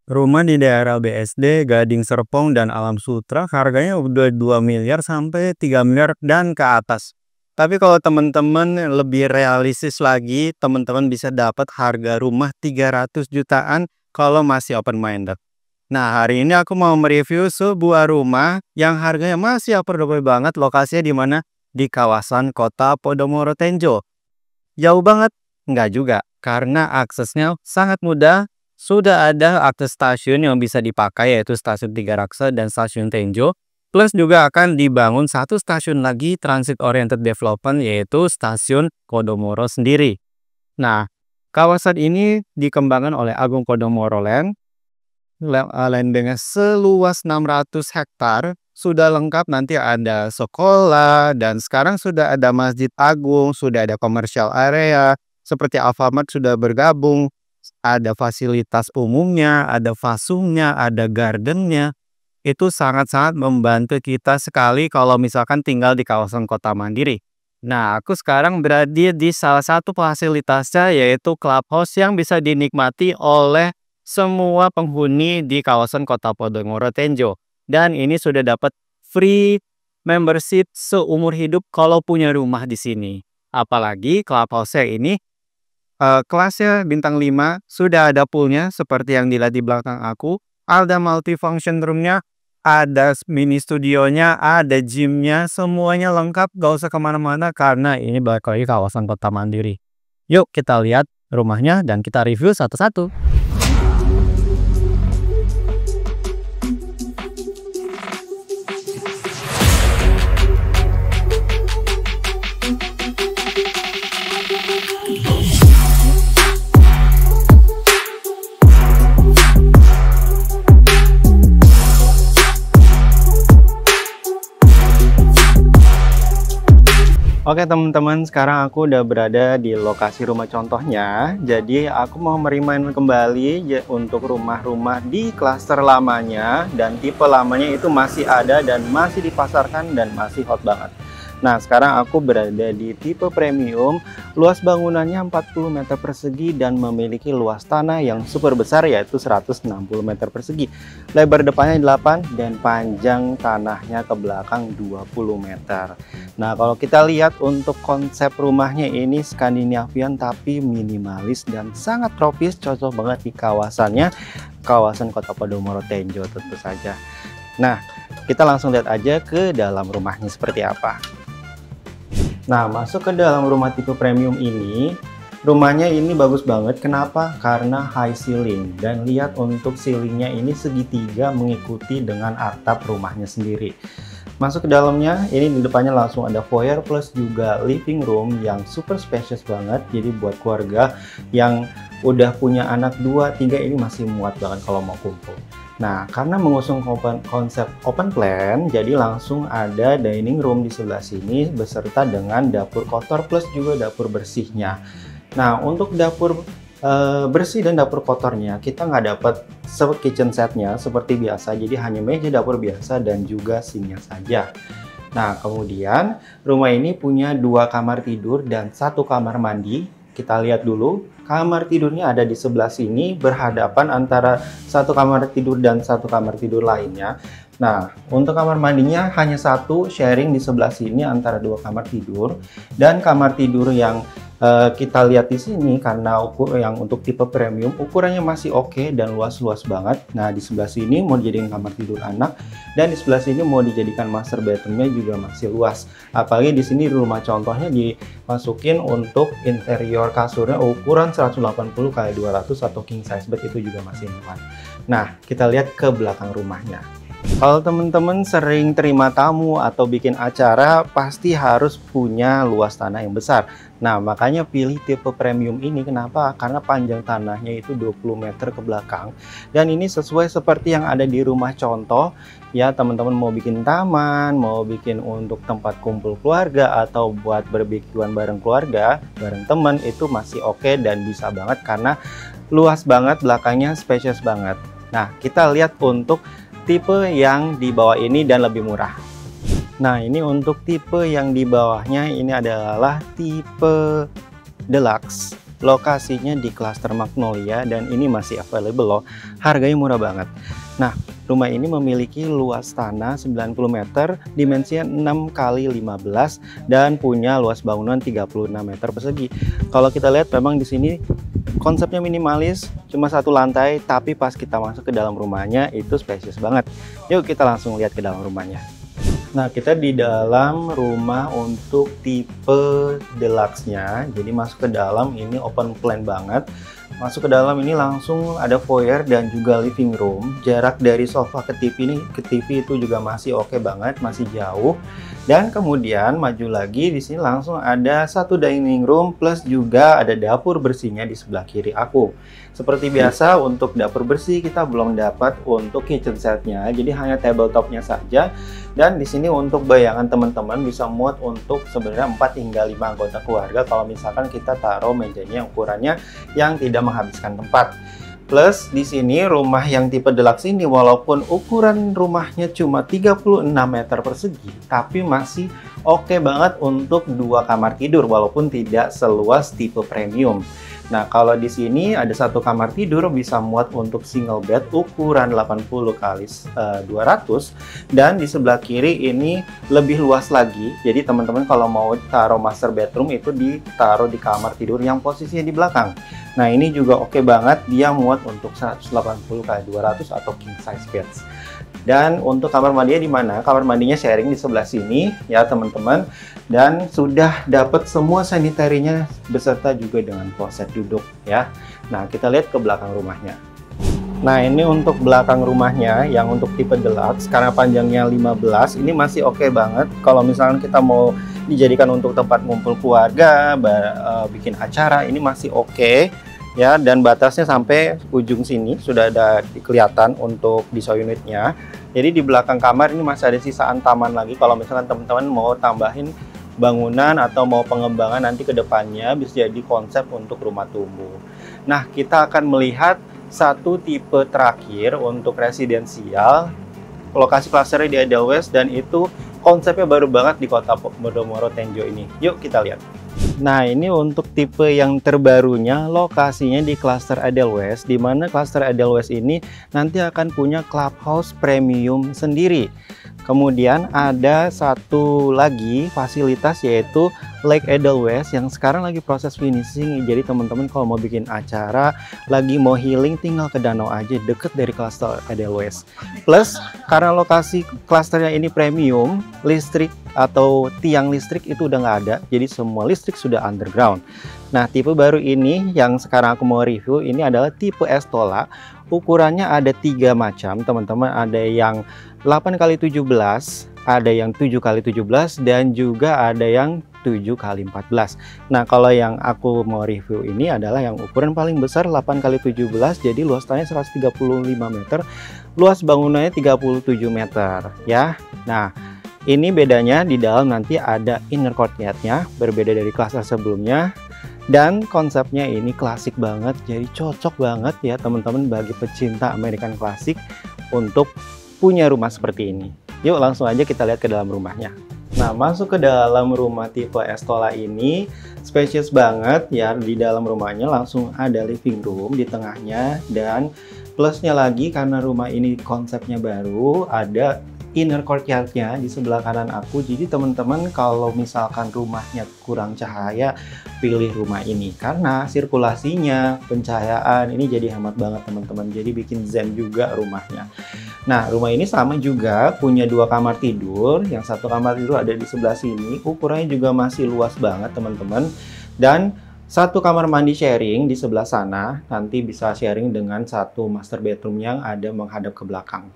Rumah di daerah BSD, Gading Serpong, dan Alam Sutra harganya udah 2 miliar sampai 3 miliar dan ke atas. Tapi kalau teman-teman lebih realistis lagi, teman-teman bisa dapat harga rumah 300 jutaan kalau masih open minded. Nah, hari ini aku mau mereview sebuah rumah yang harganya masih affordable banget. Lokasinya di mana? Di kawasan Kota Podomoro Tenjo. Jauh banget? Enggak juga, karena aksesnya sangat mudah. Sudah ada akses stasiun yang bisa dipakai, yaitu stasiun Tiga Raksa dan stasiun Tenjo. Plus juga akan dibangun satu stasiun lagi transit oriented development, yaitu stasiun Podomoro sendiri. Nah, kawasan ini dikembangkan oleh Agung Podomoro Land. Land dengan seluas 600 hektar. Sudah lengkap, nanti ada sekolah, dan sekarang sudah ada Masjid Agung, sudah ada commercial area, seperti Alfamart sudah bergabung, ada fasilitas umumnya, ada fasumnya, ada gardennya. Itu sangat-sangat membantu kita sekali kalau misalkan tinggal di kawasan kota mandiri. Nah, aku sekarang berada di salah satu fasilitasnya, yaitu clubhouse yang bisa dinikmati oleh semua penghuni di kawasan kota Podomoro Tenjo. Dan ini sudah dapat free membership seumur hidup kalau punya rumah di sini. Apalagi clubhouse-nya ini kelasnya bintang 5, sudah ada poolnya seperti yang dilihat di belakang aku. Ada multifunction roomnya, ada mini studionya, ada gymnya, semuanya lengkap, gak usah kemana-mana karena ini balik lagi kawasan kota mandiri. Yuk kita lihat rumahnya dan kita review satu-satu. Oke teman-teman, sekarang aku udah berada di lokasi rumah contohnya. Jadi aku mau merimain kembali untuk rumah-rumah di klaster lamanya, dan tipe lamanya itu masih ada dan masih dipasarkan dan masih hot banget. Nah, sekarang aku berada di tipe premium. Luas bangunannya 40 meter persegi dan memiliki luas tanah yang super besar, yaitu 160 meter persegi. Lebar depannya 8 dan panjang tanahnya ke belakang 20 meter. Nah, kalau kita lihat untuk konsep rumahnya ini Skandinavian tapi minimalis dan sangat tropis, cocok banget di kawasannya, kawasan Kota Podomoro Tenjo tentu saja. Nah, kita langsung lihat aja ke dalam rumahnya seperti apa. Nah, masuk ke dalam rumah tipe premium ini, rumahnya ini bagus banget. Kenapa? Karena high ceiling, dan lihat untuk ceilingnya ini segitiga mengikuti dengan atap rumahnya sendiri. Masuk ke dalamnya, ini di depannya langsung ada foyer plus juga living room yang super spacious banget. Jadi buat keluarga yang udah punya anak 2, 3 ini masih muat banget kalau mau kumpul. Nah, karena mengusung konsep open plan, jadi langsung ada dining room di sebelah sini beserta dengan dapur kotor plus juga dapur bersihnya. Nah, untuk dapur bersih dan dapur kotornya kita nggak dapat kitchen setnya seperti biasa, jadi hanya meja dapur biasa dan juga sinknya saja. Nah, kemudian rumah ini punya 2 kamar tidur dan 1 kamar mandi. Kita lihat dulu, kamar tidurnya ada di sebelah sini, berhadapan antara 1 kamar tidur dan 1 kamar tidur lainnya. Nah, untuk kamar mandinya hanya 1, sharing di sebelah sini antara 2 kamar tidur. Dan kamar tidur yang kita lihat di sini, karena yang untuk tipe premium ukurannya masih oke dan luas-luas banget. Nah, di sebelah sini mau dijadikan kamar tidur anak, dan di sebelah sini mau dijadikan master bedroomnya juga masih luas. Apalagi di sini rumah contohnya dimasukin untuk interior kasurnya ukuran 180 x 200 atau king size bed, itu juga masih muat. Nah, kita lihat ke belakang rumahnya. Kalau teman-teman sering terima tamu atau bikin acara, pasti harus punya luas tanah yang besar. Nah, makanya pilih tipe premium ini. Kenapa? Karena panjang tanahnya itu 20 meter ke belakang. Dan ini sesuai seperti yang ada di rumah contoh. Ya, teman-teman mau bikin taman, mau bikin untuk tempat kumpul keluarga, atau buat berbikuan bareng keluarga, bareng teman, itu masih oke dan bisa banget karena luas banget, belakangnya spacious banget. Nah, kita lihat untuk tipe yang di bawah ini dan lebih murah. Nah, ini untuk tipe yang di bawahnya, ini adalah tipe deluxe. lokasinya di klaster Magnolia dan ini masih available loh. Harganya murah banget. Nah, rumah ini memiliki luas tanah 90 meter, dimensinya 6 kali 15 dan punya luas bangunan 36 meter persegi. Kalau kita lihat memang di sini konsepnya minimalis, cuma satu lantai, tapi pas kita masuk ke dalam rumahnya itu spesies banget. Yuk kita langsung lihat ke dalam rumahnya. Nah, kita di dalam rumah untuk tipe deluxe-nya. Jadi masuk ke dalam ini open plan banget. Masuk ke dalam ini langsung ada foyer dan juga living room. Jarak dari sofa ke TV itu juga masih oke banget, masih jauh. Dan kemudian maju lagi di sini langsung ada satu dining room plus juga ada dapur bersihnya di sebelah kiri aku. Seperti biasa untuk dapur bersih kita belum dapat untuk kitchen setnya, jadi hanya tabletopnya saja. Dan di sini untuk bayangan teman-teman bisa muat untuk sebenarnya 4 hingga 5 anggota keluarga kalau misalkan kita taruh mejanya ukurannya yang tidak menghabiskan tempat. Plus di sini rumah yang tipe deluxe ini walaupun ukuran rumahnya cuma 36 meter persegi, tapi masih oke banget untuk 2 kamar tidur walaupun tidak seluas tipe premium. Nah, kalau di sini ada satu kamar tidur bisa muat untuk single bed ukuran 80 kali 200 dan di sebelah kiri ini lebih luas lagi. Jadi teman-teman kalau mau taruh master bedroom itu ditaruh di kamar tidur yang posisinya di belakang. Nah, ini juga oke banget, dia muat untuk 180 kali 200 atau king size beds. Dan untuk kamar mandinya di mana? Kamar mandinya sharing di sebelah sini ya teman-teman. Dan sudah dapat semua sanitarinya beserta juga dengan kloset duduk ya. Nah, kita lihat ke belakang rumahnya. Nah, ini untuk belakang rumahnya yang untuk tipe deluxe karena panjangnya 15, ini masih oke banget. Kalau misalnya kita mau dijadikan untuk tempat ngumpul keluarga, bikin acara, ini masih oke. Ya, dan batasnya sampai ujung sini sudah ada kelihatan untuk desain unitnya. Jadi di belakang kamar ini masih ada sisaan taman lagi kalau misalkan teman-teman mau tambahin bangunan atau mau pengembangan nanti ke depannya bisa jadi konsep untuk rumah tumbuh. Nah, kita akan melihat satu tipe terakhir untuk residensial. Lokasi klasternya di Edelweiss dan itu konsepnya baru banget di kota Podomoro Tenjo ini. Yuk kita lihat. Nah, ini untuk tipe yang terbarunya, lokasinya di klaster Edelweiss, di mana klaster Edelweiss ini nanti akan punya clubhouse premium sendiri. Kemudian ada satu lagi fasilitas yaitu Lake Edelweiss yang sekarang lagi proses finishing. Jadi teman-teman kalau mau bikin acara, lagi mau healing, tinggal ke danau aja, deket dari klaster Edelweiss. Plus karena lokasi klasternya ini premium, listrik atau tiang listrik itu udah nggak ada, jadi semua listrik sudah underground. Nah, tipe baru ini yang sekarang aku mau review ini adalah tipe Estola. Ukurannya ada 3 macam teman-teman, ada yang 8x17, ada yang 7x17 dan juga ada yang 7x14. Nah, kalau yang aku mau review ini adalah yang ukuran paling besar 8x17, jadi luas tanahnya 135 meter, luas bangunannya 37 meter ya. Nah, ini bedanya di dalam nanti ada inner courtyard-nya, berbeda dari klaster sebelumnya. Dan konsepnya ini klasik banget, jadi cocok banget ya teman-teman bagi pecinta American klasik untuk punya rumah seperti ini. Yuk langsung aja kita lihat ke dalam rumahnya. Nah, masuk ke dalam rumah tipe Estola ini spacious banget ya. Di dalam rumahnya langsung ada living room di tengahnya dan plusnya lagi karena rumah ini konsepnya baru, ada inner courtyard-nya di sebelah kanan aku. Jadi teman-teman kalau misalkan rumahnya kurang cahaya, pilih rumah ini karena sirkulasinya, pencahayaan ini jadi hemat banget teman-teman. Jadi bikin zen juga rumahnya. Nah, rumah ini sama juga punya 2 kamar tidur. Yang satu kamar tidur ada di sebelah sini. Ukurannya juga masih luas banget teman-teman. Dan satu kamar mandi sharing di sebelah sana, nanti bisa sharing dengan satu master bedroom yang ada menghadap ke belakang.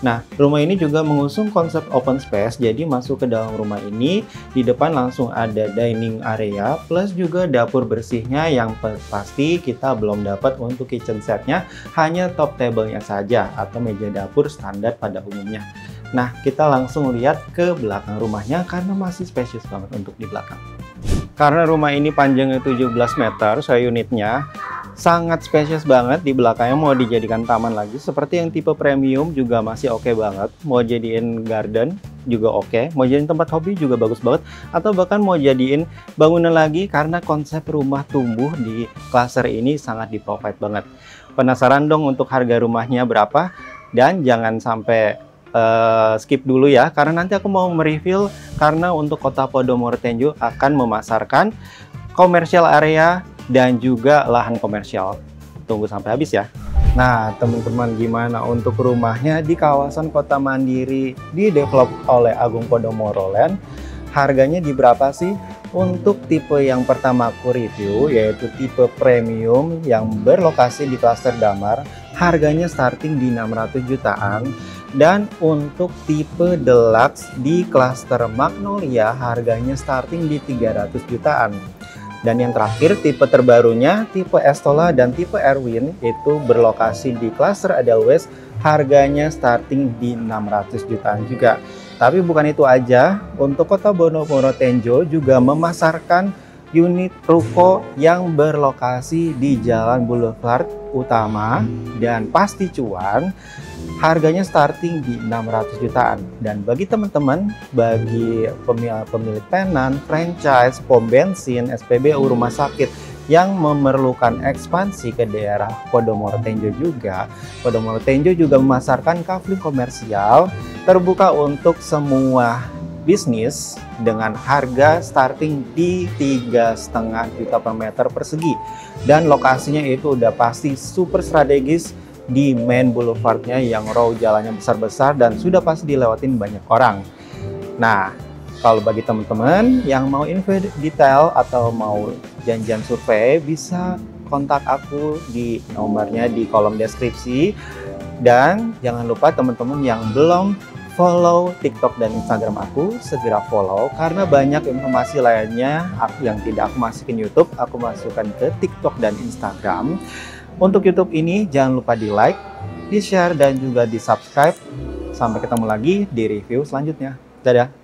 Nah, rumah ini juga mengusung konsep open space, jadi masuk ke dalam rumah ini, di depan langsung ada dining area, plus juga dapur bersihnya yang pasti kita belum dapat untuk kitchen setnya, hanya top table-nya saja, atau meja dapur standar pada umumnya. Nah, kita langsung lihat ke belakang rumahnya karena masih spacious banget untuk di belakang. Karena rumah ini panjangnya 17 meter, unitnya sangat spesies banget. Di belakangnya mau dijadikan taman lagi, seperti yang tipe premium juga masih oke banget. Mau jadiin garden juga oke, mau jadiin tempat hobi juga bagus banget, atau bahkan mau jadiin bangunan lagi karena konsep rumah tumbuh di klaster ini sangat di-provide banget. Penasaran dong untuk harga rumahnya berapa? Dan jangan sampai skip dulu ya, karena nanti aku mau mereview karena untuk Kota Podomoro Tenjo akan memasarkan komersial area dan juga lahan komersial. Tunggu sampai habis ya. Nah, teman-teman, gimana untuk rumahnya di kawasan Kota Mandiri di-develop oleh Agung Podomoro Land? Harganya di berapa sih? Untuk tipe yang pertama aku review, yaitu tipe premium yang berlokasi di klaster Damar, harganya starting di 600 jutaan. Dan untuk tipe deluxe di klaster Magnolia, harganya starting di 300 jutaan. Dan yang terakhir, tipe terbarunya, tipe Estola dan tipe Erwin, itu berlokasi di klaster Edelweiss, harganya starting di 600 jutaan juga. Tapi bukan itu aja, untuk Kota Podomoro Tenjo juga memasarkan unit ruko yang berlokasi di Jalan Boulevard Utama dan Pasti Cuan, harganya starting di 600 jutaan. Dan bagi teman-teman, bagi pemilik tenan, franchise, pom bensin, SPBU, rumah sakit yang memerlukan ekspansi ke daerah Podomoro Tenjo juga, Podomoro Tenjo juga memasarkan kafling komersial terbuka untuk semua bisnis dengan harga starting di 3,5 juta per meter persegi, dan lokasinya itu udah pasti super strategis di main boulevardnya yang row jalannya besar-besar dan sudah pasti dilewatin banyak orang. Nah, kalau bagi teman-teman yang mau info detail atau mau janjian survei, bisa kontak aku di nomornya di kolom deskripsi. Dan jangan lupa teman-teman yang belum follow TikTok dan Instagram aku, segera follow, karena banyak informasi lainnya yang tidak aku masukin YouTube, aku masukkan ke TikTok dan Instagram. Untuk YouTube ini jangan lupa di like, di share, dan juga di subscribe. Sampai ketemu lagi di review selanjutnya. Dadah!